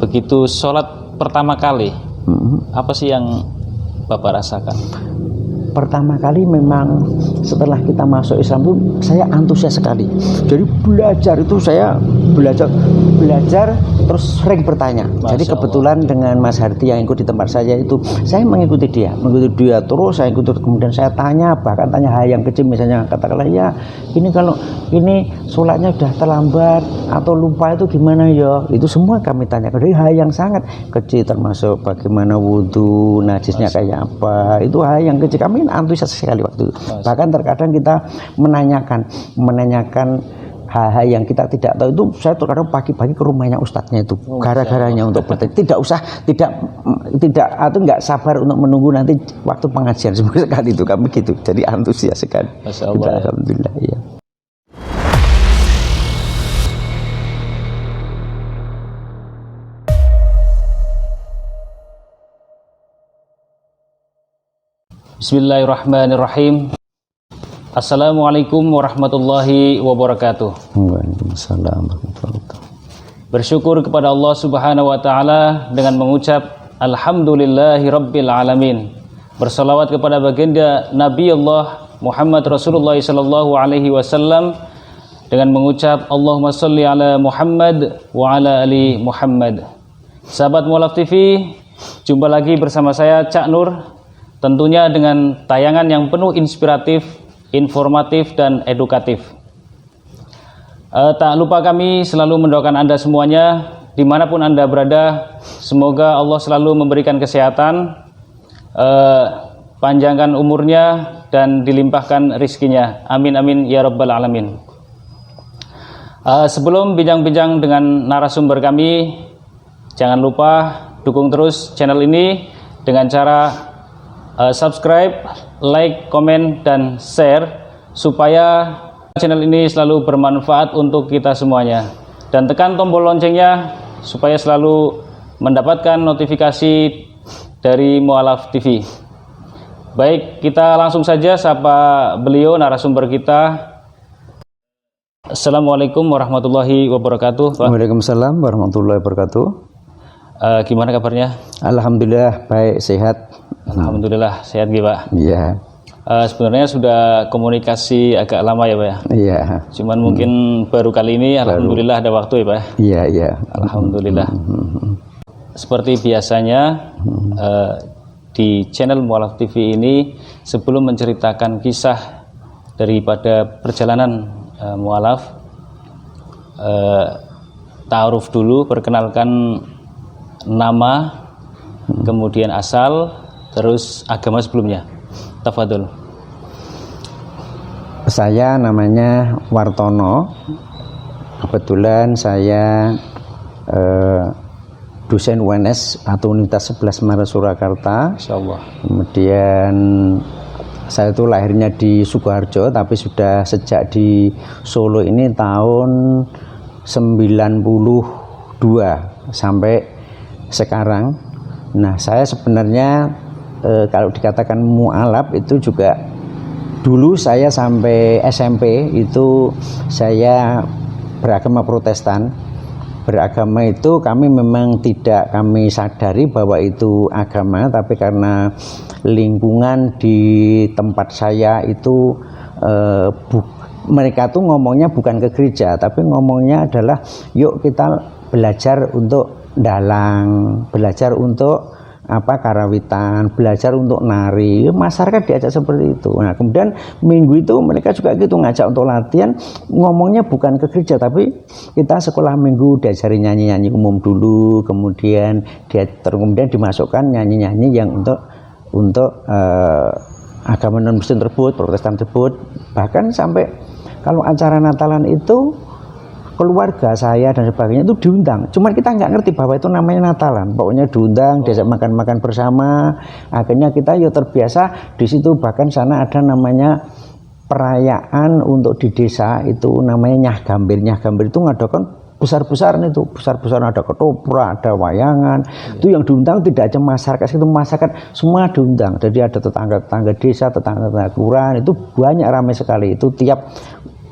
begitu sholat pertama kali, apa sih yang Bapak rasakan? Pertama kali memang setelah kita masuk Islam itu saya antusias sekali. Jadi belajar itu saya belajar terus sering bertanya. Jadi kebetulan dengan Mas Hardi yang ikut di tempat saya itu, saya mengikuti dia terus saya ikuti, kemudian saya tanya, bahkan tanya hal yang kecil, misalnya katakanlah ya ini kalau ini sholatnya sudah terlambat atau lupa itu gimana ya, itu semua kami tanyakan dari hal yang sangat kecil, termasuk bagaimana wudhu, najisnya kayak apa, itu hal yang kecil. Kami antusias sekali waktu itu. Bahkan terkadang kita menanyakan hal-hal yang kita tidak tahu itu. Saya terkadang pagi-pagi ke rumahnya ustadznya itu, gara-garanya untuk bertanya, atau nggak sabar untuk menunggu nanti waktu pengajian sekali itu, kami gitu. Jadi antusias sekali. Masya Allah, ya. Alhamdulillah ya. Bismillahirrahmanirrahim. Assalamualaikum warahmatullahi wabarakatuh. Waalaikumsalam warahmatullahi wabarakatuh. Bersyukur kepada Allah Subhanahu wa taala dengan mengucap alhamdulillahi rabbil alamin. Bersalawat kepada baginda Nabi Allah Muhammad Rasulullah sallallahu alaihi wasallam dengan mengucap Allahumma shalli ala Muhammad wa ala ali Muhammad. Sahabat Mualaf TV, jumpa lagi bersama saya Cak Nur. Tentunya dengan tayangan yang penuh inspiratif, informatif, dan edukatif. Tak lupa kami selalu mendoakan Anda semuanya, dimanapun Anda berada, semoga Allah selalu memberikan kesehatan, panjangkan umurnya, dan dilimpahkan rizkinya. Amin amin ya rabbal alamin. Sebelum bincang-bincang dengan narasumber kami, jangan lupa dukung terus channel ini dengan cara subscribe, like, komen, dan share supaya channel ini selalu bermanfaat untuk kita semuanya. Dan tekan tombol loncengnya supaya selalu mendapatkan notifikasi dari Mualaf TV. Baik, kita langsung saja sapa beliau, narasumber kita. Assalamualaikum warahmatullahi wabarakatuh, Pak. Waalaikumsalam warahmatullahi wabarakatuh. Gimana kabarnya? Alhamdulillah baik, sehat. Alhamdulillah sehat gitu, Pak. Iya. Sebenarnya sudah komunikasi agak lama ya, Pak ya. Iya. Cuman mungkin baru kali ini, alhamdulillah ada waktu ya, Pak. Iya, iya. Alhamdulillah. Seperti biasanya di channel Mualaf TV ini, sebelum menceritakan kisah daripada perjalanan Mualaf, ta'aruf dulu, perkenalkan nama, kemudian asal, terus agama sebelumnya. Tafadhol. Saya namanya Wartono. Kebetulan saya dosen UNS atau Universitas 11 Maret Surakarta. Insyaallah. Kemudian saya itu lahirnya di Sukoharjo, tapi sudah sejak di Solo ini tahun 92 sampai sekarang. Nah, saya sebenarnya kalau dikatakan mu'alaf itu juga dulu saya sampai SMP itu saya beragama Protestan. Beragama itu kami memang tidak kami sadari bahwa itu agama, tapi karena lingkungan di tempat saya itu mereka tuh ngomongnya bukan ke gereja, tapi ngomongnya adalah yuk kita belajar untuk dalang, belajar untuk karawitan, belajar untuk nari. Masyarakat diajak seperti itu. Nah, kemudian minggu itu mereka juga gitu ngajak untuk latihan, ngomongnya bukan ke gereja, tapi kita sekolah minggu diajari nyanyi-nyanyi umum dulu, kemudian dimasukkan nyanyi-nyanyi yang untuk agama non Muslim tersebut, Protestan tersebut. Bahkan sampai kalau acara Natalan itu keluarga saya dan sebagainya itu diundang. Cuman kita nggak ngerti bahwa itu namanya Natalan. Pokoknya diundang, diajak makan-makan bersama. Akhirnya kita ya terbiasa di situ. Bahkan sana ada namanya perayaan untuk di desa itu namanya Nyah Gambir. Nyah Gambir itu ngadakan besar-besaran itu, besar-besaran, ada ketoprak, ada wayangan. Itu yang diundang tidak aja masyarakat, itu masyarakat semua diundang. Jadi ada tetangga-tetangga desa, tetangga-tetangga kelurahan, itu banyak ramai sekali. Itu tiap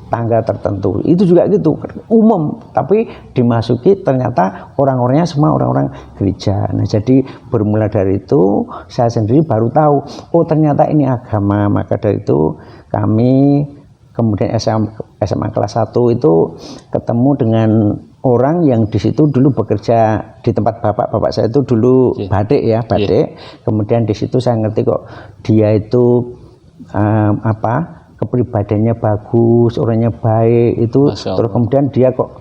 tangga tertentu. Itu juga gitu, umum, tapi dimasuki ternyata orang-orangnya semua orang-orang gereja. Nah, jadi bermula dari itu saya sendiri baru tahu, oh ternyata ini agama. Maka dari itu kami kemudian SMA kelas 1 itu ketemu dengan orang yang di situ dulu bekerja di tempat bapak saya itu dulu badik ya, badik. Kemudian di situ saya ngerti kok dia itu kepribadiannya bagus, orangnya baik itu. Terus kemudian dia kok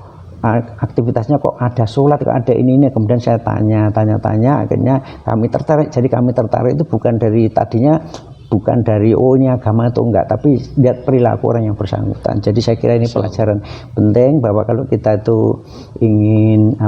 aktivitasnya kok ada sholat, kok ada ini. Kemudian saya tanya, akhirnya kami tertarik. Jadi kami tertarik itu bukan dari tadinya, bukan dari oh ini agama atau enggak, tapi lihat perilaku orang yang bersangkutan. Jadi saya kira ini pelajaran penting bahwa kalau kita itu ingin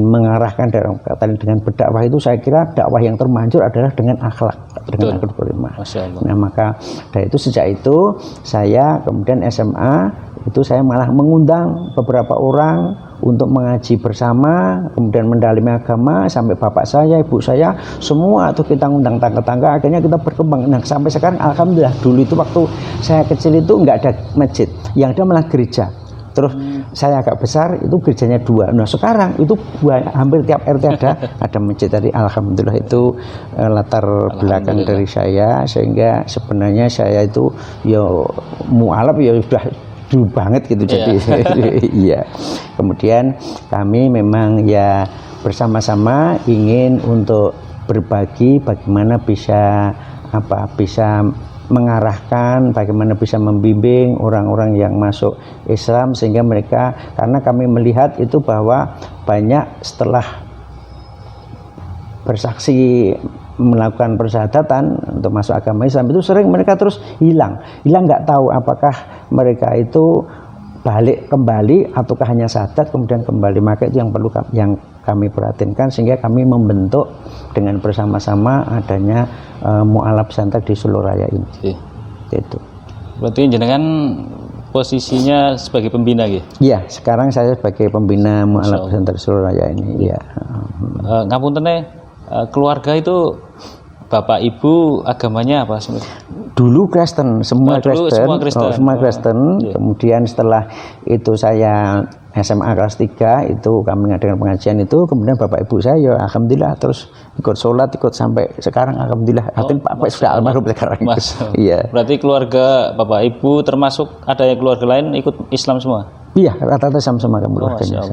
mengarahkan dengan berdakwah itu, saya kira dakwah yang termanjur adalah dengan akhlak, dengan akhlak beriman. Nah, maka dari itu sejak itu saya kemudian SMA itu saya malah mengundang beberapa orang untuk mengaji bersama, kemudian mendalami agama, sampai bapak saya, ibu saya, semua itu kita ngundang tangga-tangga, akhirnya kita berkembang. Nah, sampai sekarang alhamdulillah. Dulu itu waktu saya kecil itu nggak ada masjid, yang ada malah gereja. Terus saya agak besar itu gerejanya 2. Nah, sekarang itu hampir tiap RT ada masjid. Tadi alhamdulillah itu latar belakang dari saya, sehingga sebenarnya saya itu ya mualaf ya sudah dulu banget gitu. Jadi iya. Kemudian kami memang ya bersama-sama ingin untuk berbagi bagaimana bisa mengarahkan, bagaimana bisa membimbing orang-orang yang masuk Islam, sehingga mereka, karena kami melihat itu bahwa banyak setelah bersaksi melakukan persyahadatan untuk masuk agama Islam itu sering mereka terus hilang nggak tahu apakah mereka itu balik kembali ataukah hanya syahadat kemudian kembali. Maka itu yang perlu kami perhatikan, sehingga kami membentuk dengan bersama-sama adanya mu'alaf pesantren di Solo Raya ini. Itu. Berarti jenengan posisinya sebagai pembina gitu? Iya, sekarang saya sebagai pembina mu'alaf pesantren Solo Raya ini. Iya. Ngapunten, keluarga itu bapak ibu agamanya apa sebenarnya? Dulu Kristen, semua Kristen. Kemudian setelah itu saya SMA kelas 3 itu kami ngadakan pengajian itu, kemudian bapak ibu saya ya alhamdulillah terus ikut sholat, ikut sampai sekarang alhamdulillah. Bapak sudah almarhum sekarang. Iya. Berarti keluarga bapak ibu termasuk ada yang keluarga lain ikut Islam semua? Iya, rata-rata sama-sama keluarganya.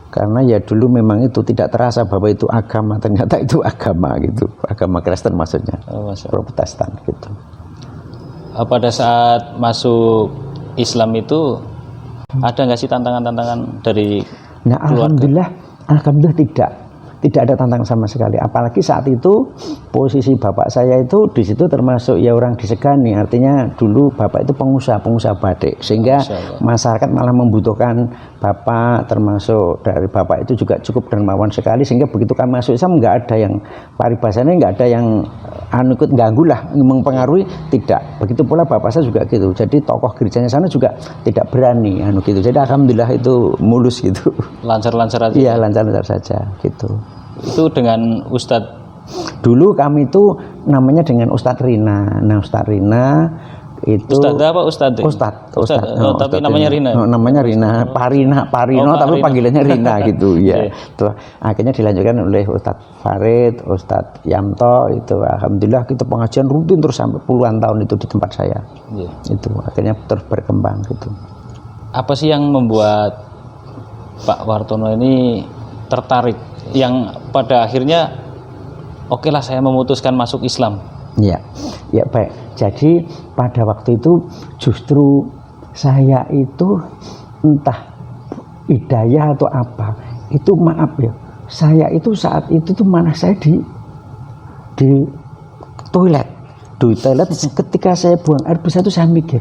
Karena ya dulu memang itu tidak terasa bahwa itu agama, ternyata itu agama gitu, agama Kristen maksudnya, Protestan gitu. Pada saat masuk Islam itu ada nggak sih tantangan-tantangan dari keluarga? Alhamdulillah tidak ada tantangan sama sekali. Apalagi saat itu posisi bapak saya itu di situ termasuk ya orang disegani. Artinya dulu bapak itu pengusaha batik, sehingga masyarakat malah membutuhkan bapak, termasuk dari bapak itu juga cukup dermawan sekali, sehingga begitu kami masuk Islam nggak ada yang paribasanya, nggak ada yang ikut ganggu lah, mempengaruhi, tidak. Begitu pula bapak saya juga gitu. Jadi tokoh gerejanya sana juga tidak berani gitu. Jadi alhamdulillah itu mulus gitu. Lancar-lancar aja. Iya, lancar-lancar saja gitu. Itu dengan Ustadz? Dulu kami itu namanya dengan Ustadz Rina. Nah, Ustadz Rina itu Ustadz apa Ustadz? Ustadz. Tapi namanya Rina. Namanya Rina, Parino, tapi panggilannya Rina gitu ya. Terus akhirnya dilanjutkan oleh Ustadz Farid, Ustadz Yamto itu. Alhamdulillah kita pengajian rutin terus sampai puluhan tahun itu di tempat saya. Itu akhirnya terus berkembang gitu. Apa sih yang membuat Pak Wartono ini tertarik, yang pada akhirnya oke lah saya memutuskan masuk Islam? Ya baik. Jadi pada waktu itu justru saya itu entah hidayah atau apa, itu maaf ya, saya itu saat itu tuh mana saya di toilet ketika saya buang air besar itu saya mikir,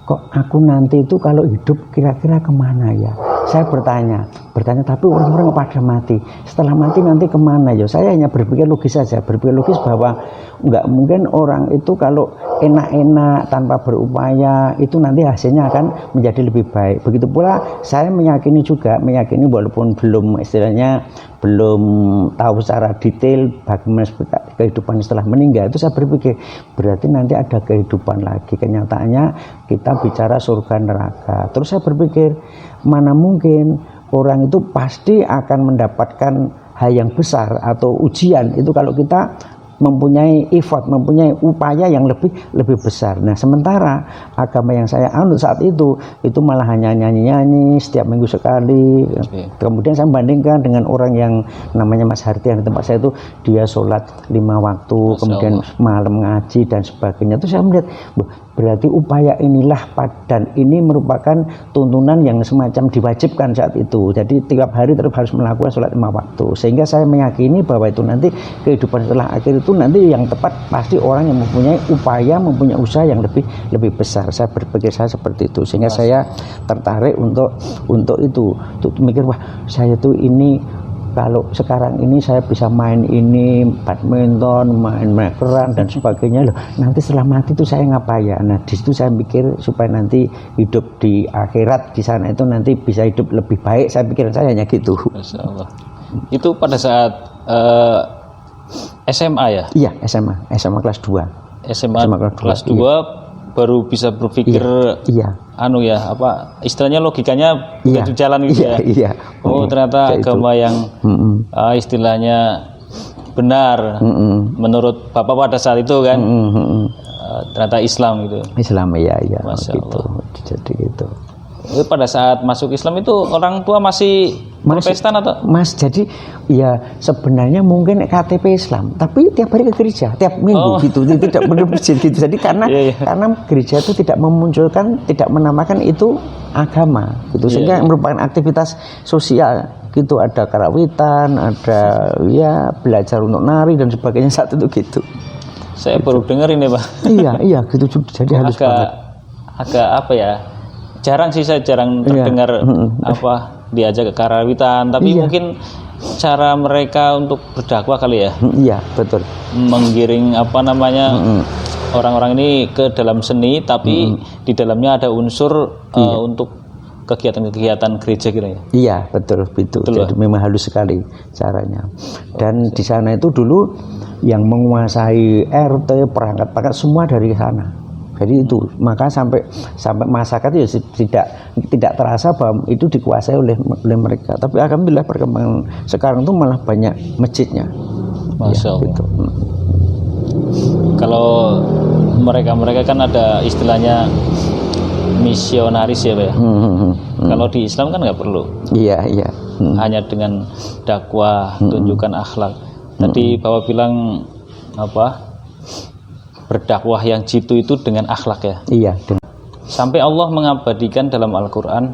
kok aku nanti itu kalau hidup kira-kira kemana ya? Saya bertanya, tapi orang-orang pada mati. Setelah mati nanti kemana ya? Saya hanya berpikir logis saja, bahwa nggak mungkin orang itu kalau enak-enak tanpa berupaya itu nanti hasilnya akan menjadi lebih baik. Begitu pula saya meyakini walaupun belum istilahnya belum tahu secara detail bagaimana kehidupan setelah meninggal, itu saya berpikir berarti nanti ada kehidupan lagi. Kenyataannya kita bicara surga neraka. Terus saya berpikir mana mungkin orang itu pasti akan mendapatkan hal yang besar atau ujian itu kalau kita mempunyai effort, mempunyai upaya yang lebih besar. Nah, sementara agama yang saya anut saat itu malah hanya nyanyi-nyanyi setiap minggu sekali. Kemudian saya bandingkan dengan orang yang namanya Mas Harti yang di tempat saya itu, dia sholat 5 waktu, kemudian malam ngaji dan sebagainya. Itu saya melihat berarti upaya inilah dan ini merupakan tuntunan yang semacam diwajibkan saat itu. Jadi tiap hari terus harus melakukan sholat 5 waktu. Sehingga saya meyakini bahwa itu nanti kehidupan setelah akhir itu nanti yang tepat pasti orang yang mempunyai upaya, mempunyai usaha yang lebih besar. Saya berpikir saya seperti itu. Sehingga saya tertarik untuk itu. Untuk mikir wah saya tuh ini kalau sekarang ini saya bisa main ini badminton, main makeran dan sebagainya loh. Nanti setelah mati itu saya ngapain? Nah di situ saya pikir supaya nanti hidup di akhirat di sana itu nanti bisa hidup lebih baik. Saya pikir saya hanya gitu. Masya Allah. Itu pada saat SMA ya? Iya SMA kelas 2. SMA kelas 2 iya. Baru bisa berpikir iya. Anu ya apa istilahnya logikanya begitu jalan gitu ya. Iya. Oh ternyata agama itu. Yang istilahnya benar menurut Bapak pada saat itu kan ternyata Islam gitu. Islam iya Masya gitu. Allah. Jadi gitu. Pada saat masuk Islam itu orang tua masih Protestan atau? Jadi ya sebenarnya mungkin KTP Islam, tapi tiap hari ke gereja, tiap minggu gitu, tidak benar-benar gitu. Jadi karena gereja itu tidak memunculkan, tidak menamakan itu agama, gitu. Sehingga merupakan aktivitas sosial, gitu. Ada karawitan, ada ya belajar untuk nari dan sebagainya saat itu gitu. Saya baru dengar ini Pak. Iya gitu. Jadi halus banget. Agak apa ya? Jarang sih saya terdengar apa diajak ke karawitan, tapi mungkin cara mereka untuk berdakwah kali ya. Iya, betul. Menggiring apa namanya orang-orang ini ke dalam seni, tapi di dalamnya ada unsur untuk kegiatan-kegiatan gereja kira ya. Iya, betul. Jadi memang halus sekali caranya. Dan di sana itu dulu yang menguasai RT, perangkat semua dari sana. Jadi itu, maka sampai masyarakat ya tidak terasa bahwa itu dikuasai oleh mereka. Tapi alhamdulillah perkembangan sekarang itu malah banyak masjidnya. Masya Allah. Gitu. Kalau mereka kan ada istilahnya misionaris ya Pak ya. Kalau di Islam kan nggak perlu. Iya. Hanya dengan dakwah, tunjukkan akhlak. Tadi Bapak bilang apa? Berdakwah yang jitu itu dengan akhlak ya. Iya. Sampai Allah mengabadikan dalam Al-Quran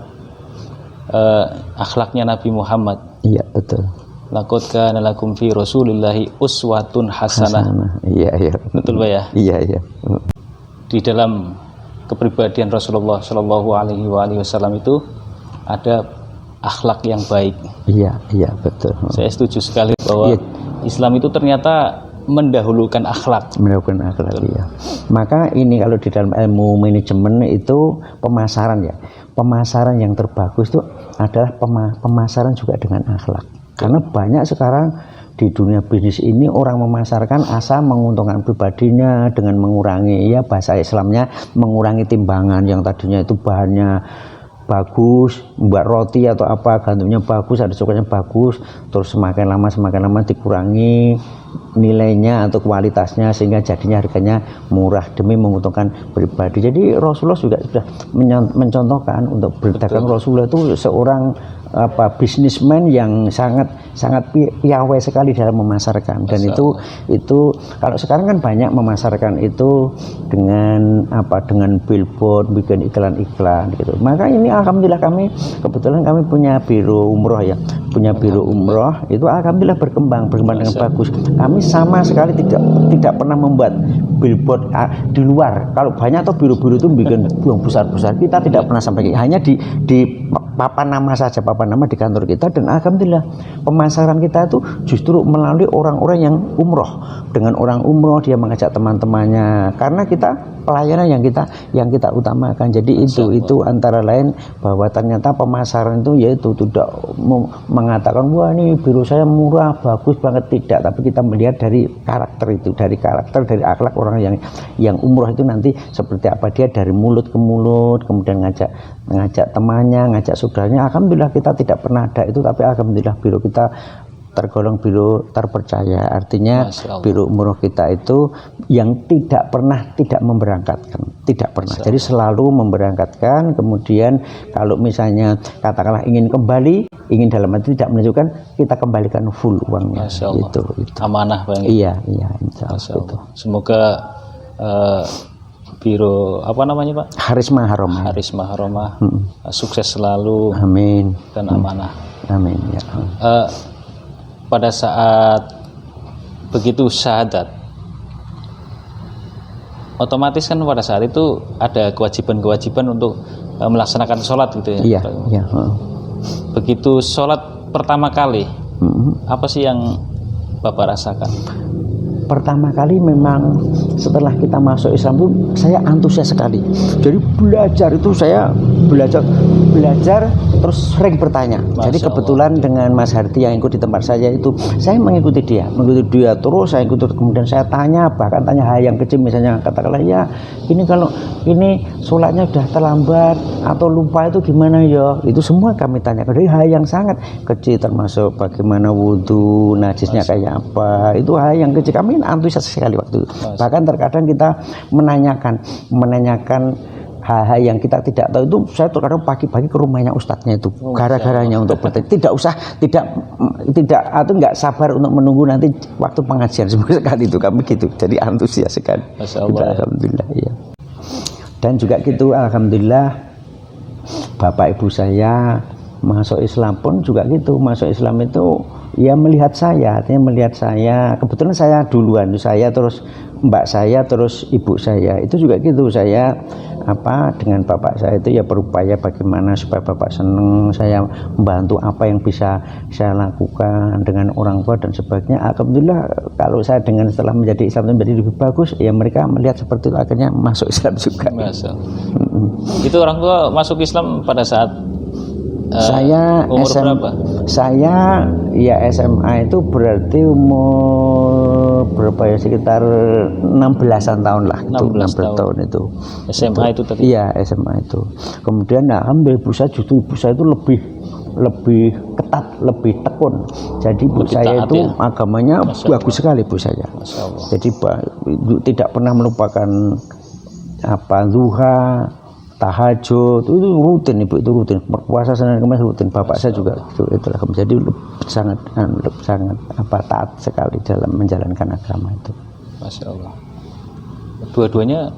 akhlaknya Nabi Muhammad. Iya betul. Laqad kana lakum fi Rasulillahi uswatun hasanah. Iya. Betul Pak ya. Iya. Di dalam kepribadian Rasulullah Shallallahu Alaihi Wasallam itu ada akhlak yang baik. Iya betul. Saya setuju sekali bahwa Islam itu ternyata mendahulukan akhlak. Ya. Maka ini kalau di dalam ilmu manajemen itu pemasaran ya. Pemasaran yang terbagus itu adalah pemasaran juga dengan akhlak. Karena banyak sekarang di dunia bisnis ini orang memasarkan asal menguntungkan pribadinya dengan mengurangi bahasa Islamnya mengurangi timbangan yang tadinya itu bahannya bagus, buat roti atau apa gandumnya bagus, ada cukunya bagus, terus semakin lama dikurangi nilainya atau kualitasnya sehingga jadinya harganya murah demi menguntungkan pribadi. Jadi Rasulullah juga sudah mencontohkan untuk berdagang. Rasulullah itu seorang bisnismen yang sangat piawai sekali dalam memasarkan. Dan itu kalau sekarang kan banyak memasarkan itu dengan billboard, bikin iklan gitu. Maka ini alhamdulillah kebetulan kami punya biro umroh ya. punya biro umroh itu alhamdulillah berkembang dengan bagus. Kami sama sekali tidak pernah membuat billboard di luar. Kalau banyak atau biro-biro itu bikin buang besar-besar, kita tidak pernah sampai, hanya di papan nama saja, papan nama di kantor kita. Dan alhamdulillah pemasaran kita itu justru melalui orang-orang yang umroh. Dengan orang umroh dia mengajak teman-temannya, karena kita pelayanan yang kita utamakan. Jadi itu antara lain bahwa ternyata pemasaran itu yaitu tidak mengatakan wah ini biro saya murah bagus banget, tidak, tapi kita melihat dari karakter itu, dari akhlak orang yang umroh itu nanti seperti apa dia, dari mulut ke mulut, kemudian ngajak temannya, ngajak saudaranya. Alhamdulillah kita tidak pernah ada itu, tapi alhamdulillah biro kita tergolong biro terpercaya. Artinya biro umroh kita itu yang tidak pernah tidak memberangkatkan, tidak pernah. Jadi selalu memberangkatkan. Kemudian kalau misalnya katakanlah ingin kembali, ingin dalam arti tidak menunjukkan, kita kembalikan full uangnya. Itu amanah Bang. Iya insya Allah itu. Semoga biro apa namanya Pak? Harisma Haromah sukses selalu. Amin. Dan amanah. Amin ya. Pada saat begitu syahadat, otomatis kan pada saat itu ada kewajiban untuk melaksanakan sholat gitu ya. Iya. Begitu sholat pertama kali, apa sih yang Bapak rasakan? Pertama kali memang setelah kita masuk Islam itu saya antusias sekali. Jadi belajar itu saya belajar terus sering bertanya. Jadi kebetulan dengan Mas Hardi yang ikut di tempat saya itu, saya mengikuti dia terus saya ikut, kemudian saya tanya, bahkan tanya hal yang kecil, misalnya katakanlah ya ini kalau ini sholatnya sudah terlambat atau lupa itu gimana ya, itu semua kami tanyakan dari hal yang sangat kecil, termasuk bagaimana wudhu, najisnya kayak apa, itu hal yang kecil. Kami antusias sekali waktu itu. Bahkan terkadang kita menanyakan hal-hal yang kita tidak tahu itu. Saya terkadang pagi-pagi ke rumahnya ustadznya itu, gara-garanya untuk bertanya, nggak sabar untuk menunggu nanti waktu pengajian sekali itu, kami gitu. Jadi antusias sekali. Alhamdulillah ya. Dan juga gitu alhamdulillah bapak ibu saya masuk Islam pun juga gitu. Masuk Islam itu ya melihat saya, artinya melihat saya, kebetulan saya duluan, saya terus mbak saya, terus ibu saya, itu juga gitu. Saya dengan bapak saya itu ya berupaya bagaimana supaya bapak seneng, saya membantu apa yang bisa saya lakukan dengan orang tua dan sebagainya. Alhamdulillah kalau saya dengan setelah menjadi Islam itu menjadi lebih bagus, ya mereka melihat seperti itu, akhirnya masuk Islam juga. Itu orang tua masuk Islam pada saat saya umur berapa? Saya ya SMA itu berarti umur berapa ya, sekitar 16-an tahun lah. 16 tahun itu. SMA itu tadi? Iya SMA itu. Kemudian alhamdulillah ibu saya itu lebih ketat, lebih tekun. Jadi ibu saya itu ya? Agamanya bagus sekali ibu saya. Jadi tidak pernah melupakan duha, tahajud, itu rutin, ibu itu rutin, berpuasa Senin Kamis rutin. Bapak saya juga itulah, jadi sangat taat sekali dalam menjalankan agama itu. Masya Allah. Dua-duanya?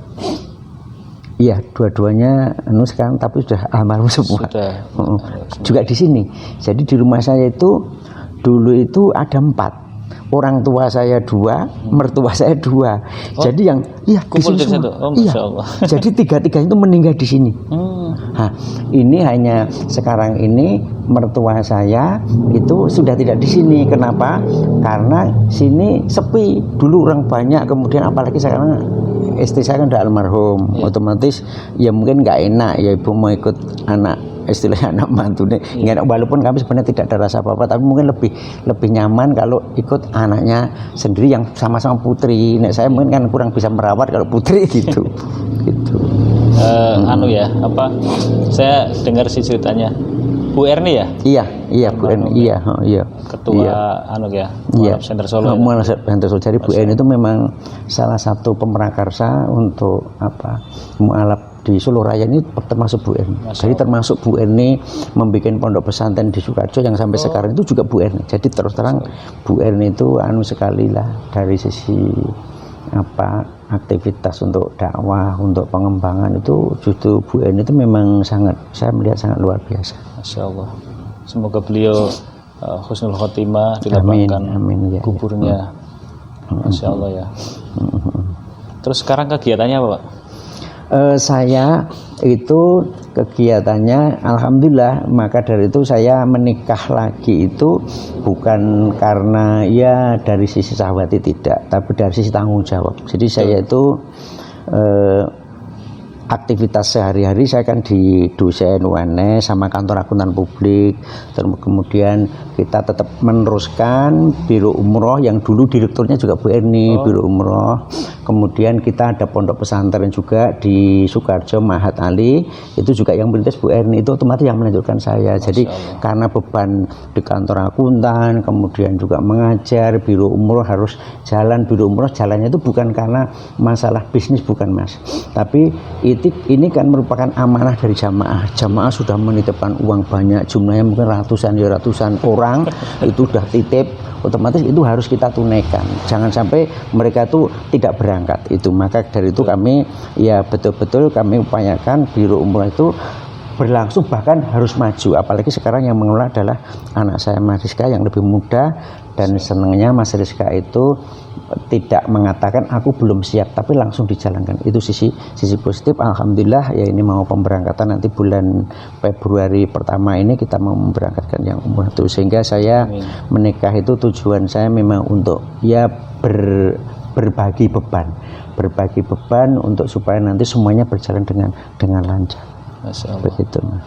Iya, dua-duanya sekarang tapi sudah almarhum semua. Juga di sini. Jadi di rumah saya itu dulu itu ada 4. Orang tua saya 2, mertua saya 2. Jadi yang kumpul di situ. Masya Allah. Jadi 3-3 itu meninggal di sini. Nah, ini hanya sekarang ini mertua saya itu sudah tidak di sini. Kenapa? Karena sini sepi. Dulu orang banyak, kemudian apalagi sekarang istri saya kan udah almarhum, otomatis ya mungkin nggak enak ya ibu mau ikut istilahnya anak mantu nih. Walaupun kami sebenarnya tidak ada rasa apa-apa, tapi mungkin lebih nyaman kalau ikut anaknya sendiri yang sama-sama putri. Saya mungkin kan kurang bisa merawat kalau putri gitu. Saya dengar sih ceritanya Bu Erni ya? Iya Bu Erni, iya. Ketua Mualaf Center Solo. Mualaf Center Solo. Jadi Bu Erni itu memang salah satu pemrakarsa untuk Mualaf di Solo Raya ini, termasuk Bu Erni. Jadi termasuk Bu Erni membuat pondok pesantren di Sukarjo yang sampai sekarang itu juga Bu Erni. Jadi terus terang Bu Erni itu sekali lah dari sisi aktivitas untuk dakwah, untuk pengembangan itu justru Bu Erni itu memang saya melihat sangat luar biasa. Masya Allah. Semoga beliau husnul khotimah, dilapangkan amin, ya, kuburnya. Masya Allah ya. Terus sekarang kegiatannya apa Pak? Saya itu kegiatannya alhamdulillah, maka dari itu saya menikah lagi itu bukan karena ya dari sisi syahwati, tidak, tapi dari sisi tanggung jawab. Jadi saya itu aktivitas sehari-hari saya kan di dosen UNS sama kantor akuntan publik, kemudian kita tetap meneruskan biro umroh yang dulu direkturnya juga Bu Erni, biro umroh. Kemudian kita ada pondok pesantren juga di Sukarjo, Mahat Ali, itu juga yang merintis Bu Erni, itu otomatis yang menunjukkan saya. Jadi karena beban di kantor akuntan, kemudian juga mengajar, biro umroh harus jalan, biro umroh jalannya itu bukan karena masalah bisnis, bukan Mas, tapi ini kan merupakan amanah dari jamaah. Jamaah sudah menitipkan uang banyak, jumlahnya mungkin ratusan orang itu sudah titip, otomatis itu harus kita tunaikan. Jangan sampai mereka itu tidak berangkat itu. Maka dari itu kami ya betul-betul kami upayakan biro umroh itu berlangsung, bahkan harus maju. Apalagi sekarang yang mengelola adalah anak saya Mas Rizka yang lebih muda, dan senangnya Mas Rizka itu tidak mengatakan aku belum siap, tapi langsung dijalankan. Itu sisi positif. Alhamdulillah ya, ini mau pemberangkatan nanti bulan Februari pertama ini kita mau memberangkatkan yang umroh itu. Sehingga saya menikah itu tujuan saya memang untuk ya berbagi beban untuk supaya nanti semuanya berjalan dengan lancar. Masya Allah. Begitu Mas.